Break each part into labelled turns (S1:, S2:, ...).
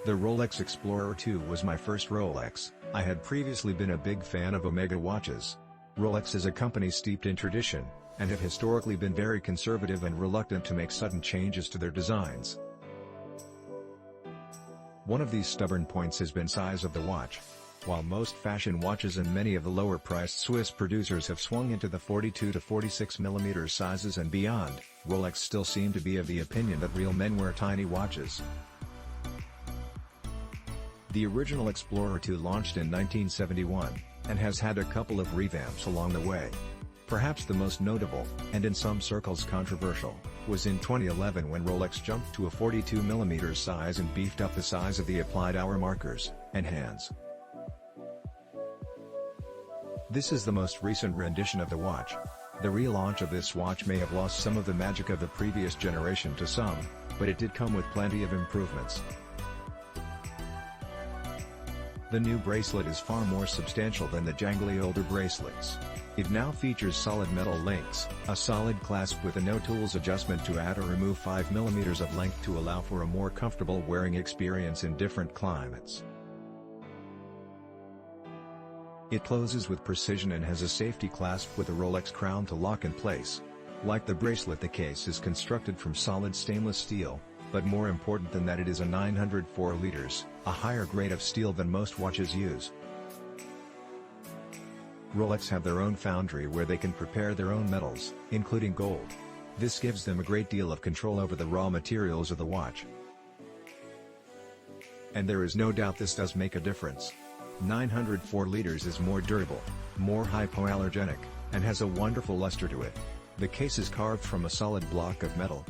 S1: The Rolex Explorer 2 was my first Rolex. I had previously been a big fan of Omega watches. Rolex is a company steeped in tradition, and have historically been very conservative and reluctant to make sudden changes to their designs. One of these stubborn points has been size of the watch. While most fashion watches and many of the lower-priced Swiss producers have swung into the 42 to 46 mm sizes and beyond, Rolex still seem to be of the opinion that real men wear tiny watches. The original Explorer 2 launched in 1971, and has had a couple of revamps along the way. Perhaps the most notable, and in some circles controversial, was in 2011 when Rolex jumped to a 42 mm size and beefed up the size of the applied hour markers and hands. This is the most recent rendition of the watch. The relaunch of this watch may have lost some of the magic of the previous generation to some, but it did come with plenty of improvements. The new bracelet is far more substantial than the jangly older bracelets. It now features solid metal links, a solid clasp with a no-tools adjustment to add or remove 5 mm of length to allow for a more comfortable wearing experience in different climates. It closes with precision and has a safety clasp with a Rolex crown to lock in place. Like the bracelet, the case is constructed from solid stainless steel, but more important than that, it is a 904 liters, a higher grade of steel than most watches use. Rolex have their own foundry where they can prepare their own metals, including gold. This gives them a great deal of control over the raw materials of the watch. And there is no doubt this does make a difference. 904 liters is more durable, more hypoallergenic, and has a wonderful luster to it. The case is carved from a solid block of metal.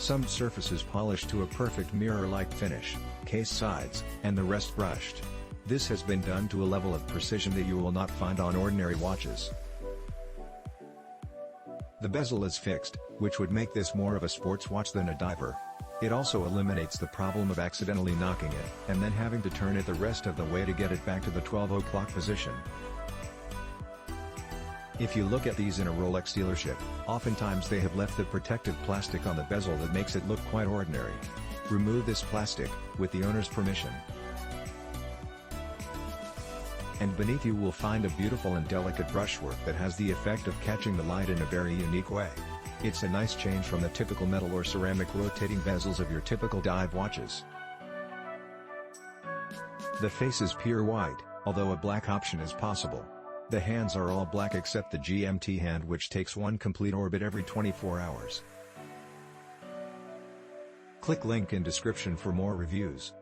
S1: Some surfaces polished to a perfect mirror-like finish, case sides, and the rest brushed. This has been done to a level of precision that you will not find on ordinary watches. The bezel is fixed, which would make this more of a sports watch than a diver. It also eliminates the problem of accidentally knocking it, and then having to turn it the rest of the way to get it back to the 12 o'clock position. If you look at these in a Rolex dealership, oftentimes they have left the protective plastic on the bezel that makes it look quite ordinary. Remove this plastic, with the owner's permission. And beneath you will find a beautiful and delicate brushwork that has the effect of catching the light in a very unique way. It's a nice change from the typical metal or ceramic rotating bezels of your typical dive watches. The face is pure white, although a black option is possible. The hands are all black except the GMT hand, which takes one complete orbit every 24 hours. Click link in description for more reviews.